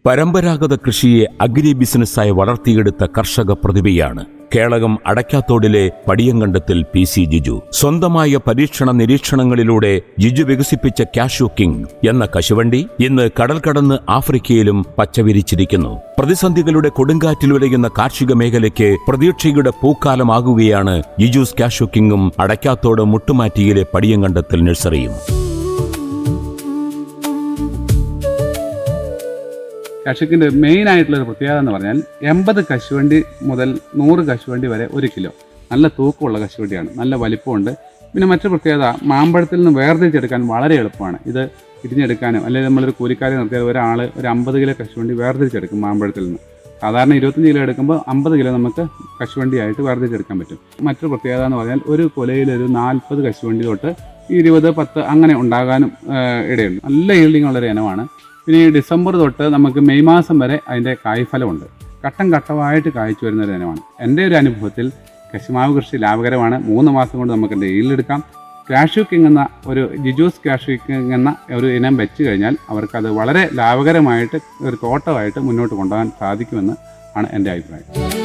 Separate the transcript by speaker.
Speaker 1: പരമ്പരാഗത കൃഷിയെ അഗ്രി ബിസിനസ്സായി വളർത്തിയെടുത്ത കർഷക പ്രതിഭയാണ് കേളകം അടയ്ക്കാത്തോടിലെ പടിയങ്കണ്ടത്തിൽ PC ജിജു. സ്വന്തമായ പരീക്ഷണ നിരീക്ഷണങ്ങളിലൂടെ ജിജു വികസിപ്പിച്ച കാഷ്യൂ കിങ് എന്ന കശുവണ്ടി ഇന്ന് കടൽ കടന്ന് ആഫ്രിക്കയിലും പച്ചവിരിച്ചിരിക്കുന്നു. പ്രതിസന്ധികളുടെ കൊടുങ്കാറ്റിലുലയുന്ന കാർഷിക മേഖലയ്ക്ക് പ്രതീക്ഷയുടെ പൂക്കാലമാകുകയാണ് ജിജൂസ് കാഷ്യൂ കിങ്ങും അടയ്ക്കാത്തോട് മുട്ടുമാറ്റിയിലെ പടിയങ്കണ്ടത്തിൽ നഴ്സറിയും.
Speaker 2: കാഷ്യൂക്കിൻ്റെ മെയിൻ ആയിട്ടുള്ളൊരു പ്രത്യേകത എന്ന് പറഞ്ഞാൽ 80 കശുവണ്ടി മുതൽ 100 കശുവണ്ടി വരെ 1 കിലോ. നല്ല തൂക്കമുള്ള കശുവണ്ടിയാണ്, നല്ല വലിപ്പമുണ്ട്. പിന്നെ മറ്റൊരു പ്രത്യേകത, മാമ്പഴത്തിൽ നിന്ന് വേർതിരിച്ചെടുക്കാൻ വളരെ എളുപ്പമാണ്. ഇത് ഇടിഞ്ഞെടുക്കാനും അല്ലെങ്കിൽ നമ്മളൊരു കൂലിക്കാരെ നിർത്തിയാൽ ഒരാൾ ഒരു 50 കിലോ കശുവണ്ടി വേർതിരിച്ചെടുക്കും മാമ്പഴത്തിൽ നിന്ന്. സാധാരണ 25 കിലോ എടുക്കുമ്പോൾ 50 കിലോ നമുക്ക് കശുവണ്ടിയായിട്ട് വേർതിരിച്ചെടുക്കാൻ പറ്റും. മറ്റൊരു പ്രത്യേകത എന്ന് പറഞ്ഞാൽ ഒരു കൊലയിലൊരു 40 കശുവണ്ടി തൊട്ട് 20, 10 അങ്ങനെ ഉണ്ടാകാനും ഇടയുണ്ട്. നല്ല ഈൽഡിങ് ഉള്ളൊരു ഇനമാണ്. പിന്നെ ഈ ഡിസംബർ തൊട്ട് നമുക്ക് മെയ് മാസം വരെ അതിൻ്റെ കായ്ഫലമുണ്ട്. ഘട്ടം ഘട്ടമായിട്ട് കായ്ച്ചു വരുന്നൊരു ഇനമാണ്. എൻ്റെ ഒരു അനുഭവത്തിൽ കശുമാവ് കൃഷി ലാഭകരമാണ്. 3 മാസം കൊണ്ട് നമുക്ക് എൻ്റെ ഈൽഡെടുക്കാം. കാഷ്യൂ കിങ് എന്ന ഒരു ജിജൂസ് കാഷ്യൂ കിങ് എന്ന ഒരു ഇനം വെച്ച് കഴിഞ്ഞാൽ അവർക്കത് വളരെ ലാഭകരമായിട്ട് ഒരു തോട്ടമായിട്ട് മുന്നോട്ട് കൊണ്ടുപോകാൻ സാധിക്കുമെന്ന് ആണ് എൻ്റെ അഭിപ്രായം.